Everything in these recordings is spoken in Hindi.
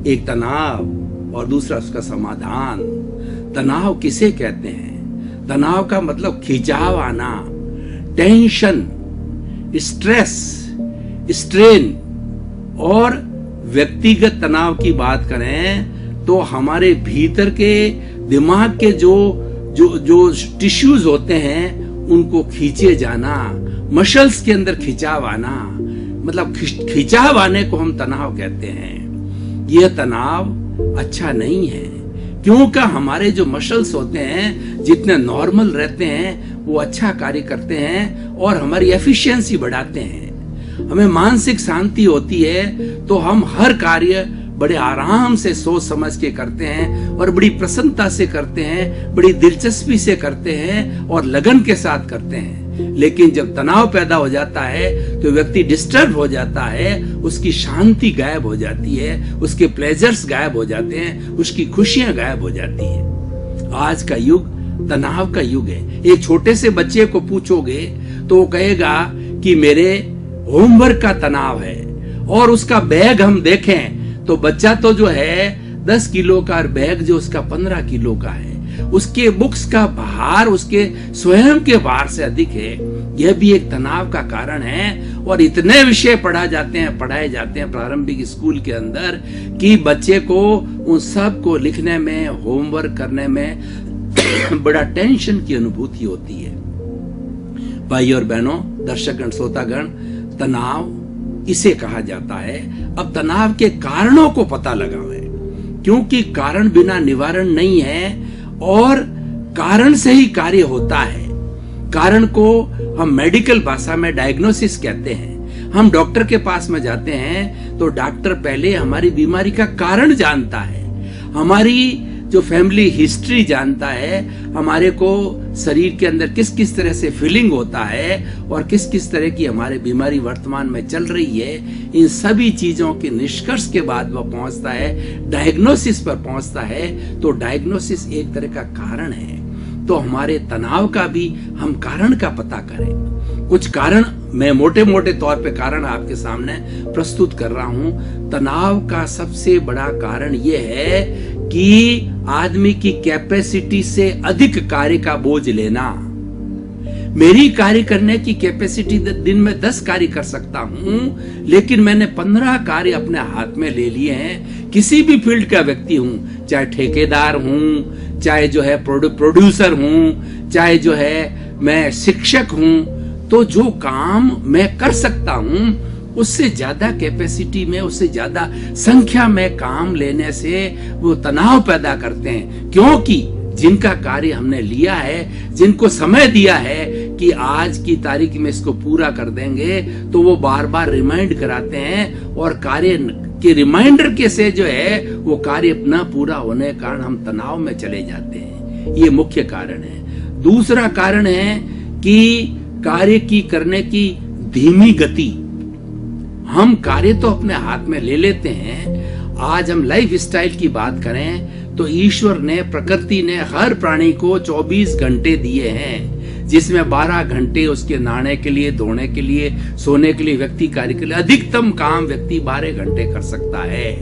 एक तनाव और दूसरा उसका समाधान। तनाव किसे कहते हैं? तनाव का मतलब खिंचाव आना, टेंशन, स्ट्रेस, स्ट्रेन। और व्यक्तिगत तनाव की बात करें तो हमारे भीतर के दिमाग के जो टिश्यूज होते हैं उनको खींचे जाना, मसल्स के अंदर खिंचाव आना, मतलब खिंचाव आने को हम तनाव कहते हैं। यह तनाव अच्छा नहीं है, क्योंकि हमारे जो मसल्स होते हैं जितने नॉर्मल रहते हैं वो अच्छा कार्य करते हैं और हमारी एफिशिएंसी बढ़ाते हैं। हमें मानसिक शांति होती है तो हम हर कार्य बड़े आराम से सोच समझ के करते हैं और बड़ी प्रसन्नता से करते हैं, बड़ी दिलचस्पी से करते हैं और लगन के साथ करते हैं। लेकिन जब तनाव पैदा हो जाता है तो व्यक्ति डिस्टर्ब हो जाता है, उसकी शांति गायब हो जाती है, उसके प्लेजर्स गायब हो जाते हैं, उसकी खुशियां गायब हो जाती हैं। आज का युग तनाव का युग है। एक छोटे से बच्चे को पूछोगे तो वो कहेगा कि मेरे होमवर्क का तनाव है, और उसका बैग हम देखें तो बच्चा तो जो है 10 किलो का, बैग जो उसका 15 किलो का है, उसके बुक्स का भार उसके स्वयं के भार से अधिक है। यह भी एक तनाव का कारण है। और इतने विषय पढ़ाए जाते हैं प्रारंभिक स्कूल के अंदर कि बच्चे को उन सब को लिखने में, होमवर्क करने में बड़ा टेंशन की अनुभूति होती है। भाई और बहनों, दर्शकगण, श्रोतागण, तनाव इसे कहा जाता है। अब तनाव के कारणों को पता लगाएं, क्योंकि कारण बिना निवारण नहीं है और कारण से ही कार्य होता है। कारण को हम मेडिकल भाषा में डायग्नोसिस कहते हैं। हम डॉक्टर के पास में जाते हैं तो डॉक्टर पहले हमारी बीमारी का कारण जानता है, हमारी जो फैमिली हिस्ट्री जानता है, हमारे को शरीर के अंदर किस किस तरह से फीलिंग होता है और किस किस तरह की हमारी बीमारी वर्तमान में चल रही है। इन सभी चीजों के निष्कर्ष के बाद वह पहुंचता है, डायग्नोसिस पर पहुंचता है। तो डायग्नोसिस एक तरह का कारण है। तो हमारे तनाव का भी हम कारण का पता करें। कुछ कारण मैं मोटे मोटे तौर पे कारण आपके सामने प्रस्तुत कर रहा हूं। तनाव का सबसे बड़ा कारण यह है कि आदमी की कैपेसिटी से अधिक कार्य का बोझ लेना। मेरी कार्य करने की कैपेसिटी दिन में 10 कार्य कर सकता हूं, लेकिन मैंने 15 कार्य अपने हाथ में ले लिए हैं। किसी भी फील्ड का व्यक्ति हूं, चाहे ठेकेदार हूं, चाहे जो है प्रोड्यूसर हूं, चाहे जो है मैं शिक्षक हूं, तो जो काम मैं कर सकता हूं उससे ज्यादा कैपेसिटी में, उससे ज्यादा संख्या में काम लेने से वो तनाव पैदा करते हैं। क्योंकि जिनका कार्य हमने लिया है, जिनको समय दिया है कि आज की तारीख में इसको पूरा कर देंगे, तो वो बार बार रिमाइंड कराते हैं और कार्य के रिमाइंडर के से जो है वो कार्य न पूरा होने के कारण हम तनाव में चले जाते हैं। ये मुख्य कारण है। दूसरा कारण है कि कार्य की करने की धीमी गति। हम कार्य तो अपने हाथ में ले लेते हैं। आज हम लाइफ स्टाइल की बात करें तो ईश्वर ने, प्रकृति ने हर प्राणी को 24 घंटे दिए हैं, जिसमें 12 घंटे उसके नहाने के लिए, धोने के लिए, सोने के लिए, व्यक्ति कार्य के लिए। अधिकतम काम व्यक्ति 12 घंटे कर सकता है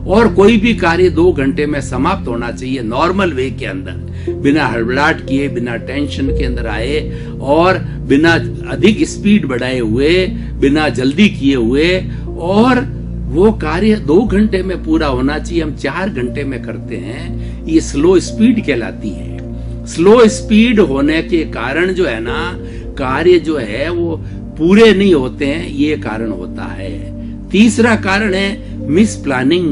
और कोई भी कार्य 2 घंटे में समाप्त होना चाहिए, नॉर्मल वे के अंदर, बिना हड़बड़ाहट किए, बिना टेंशन के अंदर आए और बिना अधिक स्पीड बढ़ाए हुए, बिना जल्दी किए हुए। और वो कार्य 2 घंटे में पूरा होना चाहिए, हम 4 घंटे में करते हैं। ये स्लो स्पीड कहलाती है। स्लो स्पीड होने के कारण जो है ना, कार्य जो है वो पूरे नहीं होते हैं, ये कारण होता है। तीसरा कारण है मिस प्लानिंग।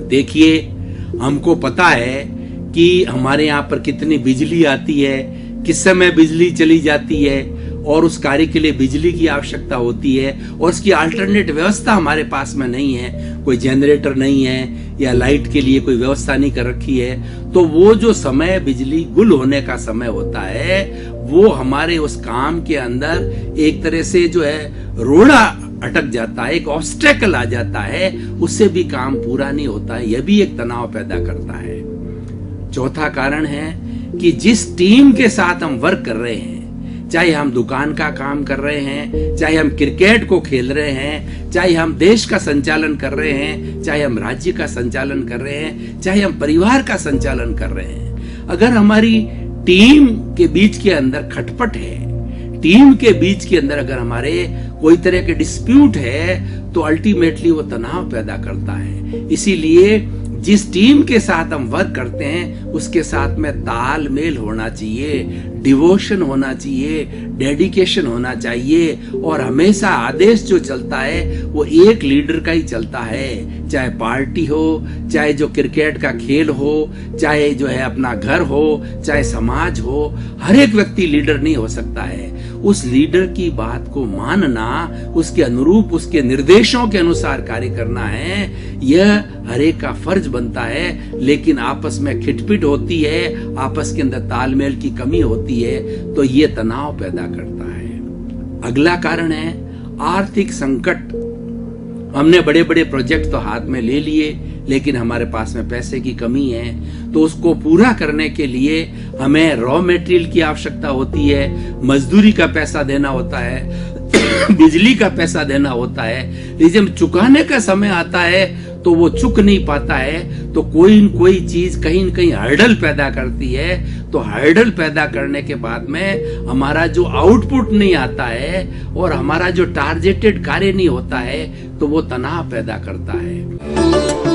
देखिए, हमको पता है कि हमारे यहाँ पर कितनी बिजली आती है, किस समय बिजली चली जाती है और उस कार्य के लिए बिजली की आवश्यकता होती है और उसकी अल्टरनेट व्यवस्था हमारे पास में नहीं है, कोई जनरेटर नहीं है या लाइट के लिए कोई व्यवस्था नहीं कर रखी है। तो वो जो समय बिजली गुल होने का समय होता है, वो हमारे उस काम के अंदर एक तरह से जो है रोड़ा अटक जाता है, एक ऑब्स्टेकल आ जाता है, उससे भी काम पूरा नहीं होता है। यह भी एक तनाव पैदा करता है। चौथा कारण है कि जिस टीम के साथ हम वर्क कर रहे हैं, चाहे हम दुकान का काम कर रहे हैं, चाहे हम क्रिकेट को खेल रहे हैं, चाहे हम देश का संचालन कर रहे हैं, चाहे हम राज्य का संचालन कर रहे हैं, चाहे हम परिवार का संचालन कर रहे हैं, अगर हमारी टीम के बीच के अंदर खटपट है, टीम के बीच के अंदर अगर हमारे कोई तरह के डिस्प्यूट है, तो अल्टीमेटली वो तनाव पैदा करता है। इसीलिए जिस टीम के साथ हम वर्क करते हैं उसके साथ में तालमेल होना चाहिए, डिवोशन होना चाहिए, डेडिकेशन होना चाहिए, और हमेशा आदेश जो चलता है वो एक लीडर का ही चलता है। चाहे पार्टी हो, चाहे जो क्रिकेट का खेल हो, चाहे जो है अपना घर हो, चाहे समाज हो, हर एक व्यक्ति लीडर नहीं हो सकता है। उस लीडर की बात को मानना, उसके अनुरूप, उसके निर्देशों के अनुसार कार्य करना है, यह हर एक का फर्ज बनता है। लेकिन आपस में खिटपिट होती है, आपस के अंदर तालमेल की कमी होती है, तो ये तनाव पैदा करता है। अगला कारण है आर्थिक संकट। हमने बड़े बड़े प्रोजेक्ट तो हाथ में ले लिए, लेकिन हमारे पास में पैसे की कमी है, तो उसको पूरा करने के लिए हमें रॉ मटेरियल की आवश्यकता होती है, मजदूरी का पैसा देना होता है, बिजली का पैसा देना होता है। लेकिन जब चुकाने का समय आता है तो वो चुक नहीं पाता है, तो कोई न कोई चीज कहीं न कहीं हर्डल पैदा करती है। तो हर्डल पैदा करने के बाद में हमारा जो आउटपुट नहीं आता है और हमारा जो टारगेटेड कार्य नहीं होता है, तो वो तनाव पैदा करता है।